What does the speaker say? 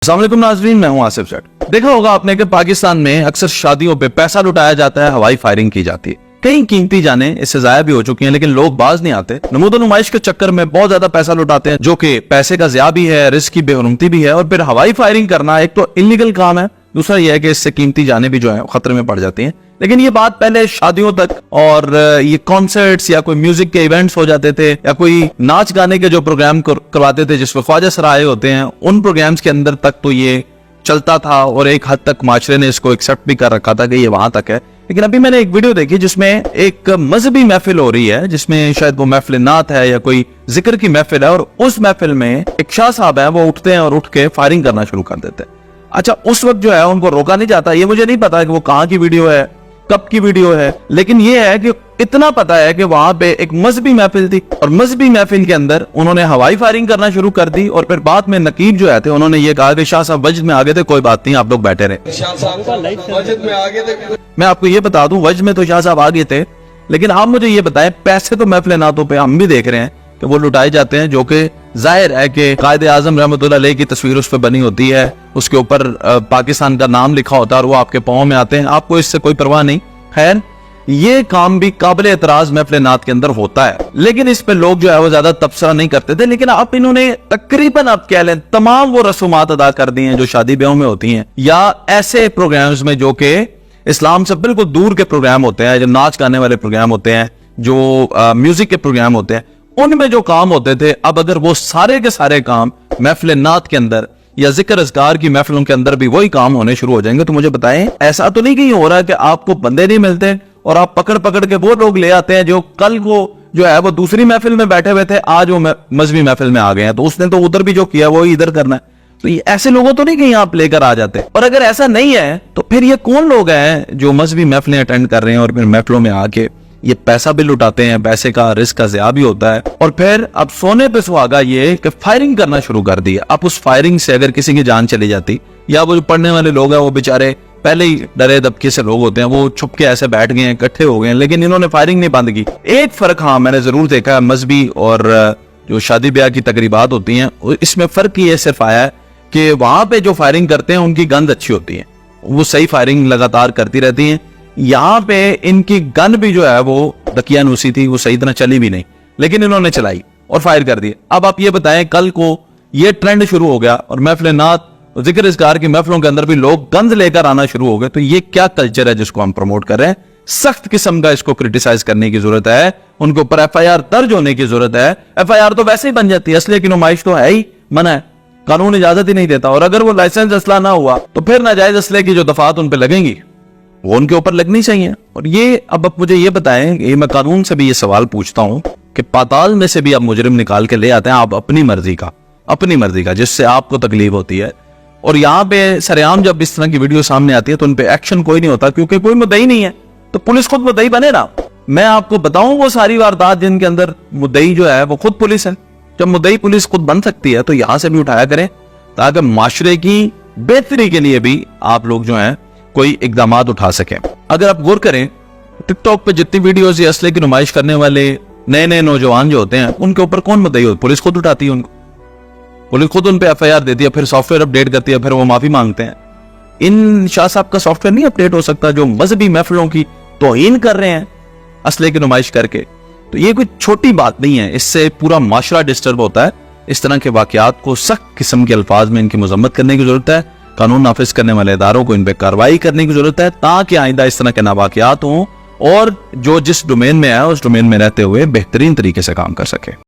अस्सलाम वालेकुम नाज़रीन, मैं हूं आसिफ जट। देखा होगा आपने कि पाकिस्तान में अक्सर शादियों पे पैसा लुटाया जाता है, हवाई फायरिंग की जाती है। कई कीमती जाने इससे जाया भी हो चुकी हैं, लेकिन लोग बाज नहीं आते। नमूद नुमाइश के चक्कर में बहुत ज्यादा पैसा लुटाते हैं, जो कि पैसे का ज़िया भी है, रिस्क की बेहरमती भी है। और फिर हवाई फायरिंग करना एक तो इलीगल काम है, दूसरा यह है कि इससे कीमती जाने भी जो है खतरे में पड़ जाती हैं। लेकिन ये बात पहले शादियों तक और ये कॉन्सर्ट्स या कोई म्यूजिक के इवेंट्स हो जाते थे, या कोई नाच गाने के जो प्रोग्राम करवाते थे जिसमें ख्वाजा सराय होते हैं, उन प्रोग्राम्स के अंदर तक तो ये चलता था और एक हद तक माशरे ने इसको एक्सेप्ट भी कर रखा था कि ये वहां तक है। लेकिन अभी मैंने एक वीडियो देखी जिसमें एक मजहबी महफिल हो रही है, जिसमें शायद वो महफिल नात है या कोई जिक्र की महफिल है, और उस महफिल में एक शाह साहब है, वो उठते हैं और उठ के फायरिंग करना शुरू कर देते हैं। अच्छा, उस वक्त जो है उनको रोका नहीं जाता। ये मुझे नहीं पता कि वो कहाँ की वीडियो है, कब की वीडियो है, लेकिन ये है कि इतना पता है कि वहां पे एक मजहबी महफिल थी और मजहबी महफिल के अंदर उन्होंने हवाई फायरिंग करना शुरू कर दी। और फिर बाद में नकीब जो है थे, उन्होंने ये कहा कि शाह साहब वजद में आगे थे, कोई बात नहीं, आप लोग बैठे रहे। मैं आपको ये बता दूं, वजद में तो शाह साहब आगे थे, लेकिन आप मुझे ये बताएं, पैसे तो महफिल नातों पे हम भी देख रहे हैं कि वो लुटाए जाते हैं, जो कि जाहिर है कि कायदे आजम रहमतुल्लाह अलैह की तस्वीर उस पर बनी होती है, उसके ऊपर पाकिस्तान का नाम लिखा होता है और वो आपके पाँव में आते हैं, आपको इससे कोई परवाह नहीं। खैर, ये काम भी काबिल एतराज महफिल नात के अंदर होता है, लेकिन इस पे लोग जो है वो ज्यादा तबसरा नहीं करते थे। लेकिन अब इन्होंने तकरीबन, आप कह लें, तमाम वो रसूमात अदा कर दी हैं जो शादी ब्याहों में होती हैं, या ऐसे प्रोग्राम्स में जो कि इस्लाम से बिल्कुल दूर के प्रोग्राम होते हैं, जो नाच गाने वाले प्रोग्राम होते हैं, जो म्यूजिक के प्रोग्राम होते हैं, उनमें जो काम होते थे, अब अगर वो सारे के सारे काम महफिल नात के अंदर या जिक्र अज़कार की महफिलों के अंदर भी वही काम होने शुरू हो जाएंगे, तो मुझे बताएं, ऐसा तो नहीं कहीं हो रहा है कि आपको बंदे नहीं मिलते और आप पकड़ पकड़ के वो लोग ले आते हैं जो कल को जो है वो दूसरी महफिल में बैठे हुए थे, आज वो मजहबी महफिल में आ गए हैं, तो उसने तो उधर भी जो किया वो इधर करना है। तो ये ऐसे लोगों तो नहीं कहीं आप लेकर आ जाते। और अगर ऐसा नहीं है तो फिर ये कौन लोग हैं जो मजहबी महफिलें अटेंड कर रहे हैं और फिर महफिलों में आके ये पैसा भी लुटाते हैं, पैसे का रिस्क का ज़िया भी होता है। और फिर अब सोने पे सुहागा ये कि फायरिंग करना शुरू कर दी। अब उस फायरिंग से अगर किसी की जान चली जाती, या वो जो पढ़ने वाले लोग हैं वो बेचारे पहले ही डरे दबके से लोग होते हैं, वो छुप के ऐसे बैठ गए हैं, इकट्ठे हो गए हैं, लेकिन इन्होंने फायरिंग नहीं बंद की। एक फर्क हाँ मैंने जरूर देखा है, मजहबी और जो शादी ब्याह की तकरीबात होती हैं, इसमें फर्क ये सिर्फ आया है कि वहां पे जो फायरिंग करते हैं उनकी गंद अच्छी होती है, वो सही फायरिंग लगातार करती रहती है। यहाँ पे इनकी गन भी जो है वो दकियानूसी थी, वो सही तरह चली भी नहीं, लेकिन इन्होंने चलाई और फायर कर दी। अब आप ये बताएं, कल को ये ट्रेंड शुरू हो गया और महफिल नात जिक्र अज़कार की महफिलों के अंदर भी लोग गंज लेकर आना शुरू हो गए, तो ये क्या कल्चर है जिसको हम प्रमोट कर रहे हैं? सख्त किस्म का इसको क्रिटिसाइज करने की जरूरत है, उनके ऊपर FIR दर्ज होने की जरूरत है। FIR तो वैसे ही बन जाती है, असले की नुमाइश तो है ही मना है, कानून इजाजत ही नहीं देता। और अगर वो लाइसेंस असला ना हुआ तो फिर नाजायज असले की जो दफात उन पे लगेंगी वो उनके ऊपर लगनी चाहिए। और ये अब मुझे ये बताएं, ये मैं कानून से भी ये सवाल पूछता हूं कि पाताल में से भी आप मुजरिम निकाल के ले आते हैं, आप अपनी मर्जी का, जिससे आपको तकलीफ होती है, और यहाँ पे सरेआम जब इस तरह की वीडियो सामने आती है तो उन पे एक्शन कोई नहीं होता, क्योंकि कोई मुद्दई नहीं है, तो पुलिस खुद मुद्दई बने ना। मैं आपको बताऊं वो सारी वारदात जिनके अंदर मुद्दई जो है वो खुद पुलिस है। जब मुद्दई पुलिस खुद बन सकती है तो यहां से भी उठाया करें, ताकि माशरे की बेहतरी के लिए भी आप लोग जो है कोई इकदामात उठा सके। अगर आप गौर करें, टिकटॉक पे जितनी वीडियोस ये असले की नुमाइश करने वाले नए नए नौजवान जो होते हैं, उनके ऊपर कौन मुद्दई होती? पुलिस खुद उठाती है उनको, पुलिस खुद उन पे FIR देती है, फिर सॉफ्टवेयर अपडेट करती है, फिर वो माफी मांगते हैं। इन शाह साहब का सॉफ्टवेयर नहीं अपडेट हो सकता जो मजहबी महफिलों की तौहीन कर रहे हैं असले की नुमाइश करके? तो ये कोई छोटी बात नहीं है, इससे पूरा माशरा डिस्टर्ब होता है। इस तरह के वाकयात को सख्त किस्म के अल्फाज में इनकी मजम्मत करने की जरूरत है, कानून नाफिज करने वाले इदारों को इन पे कार्रवाई करने की जरूरत है, ताकि आइंदा इस तरह के नावाकियात हों और जो जिस डोमेन में है उस डोमेन में रहते हुए बेहतरीन तरीके से काम कर सके।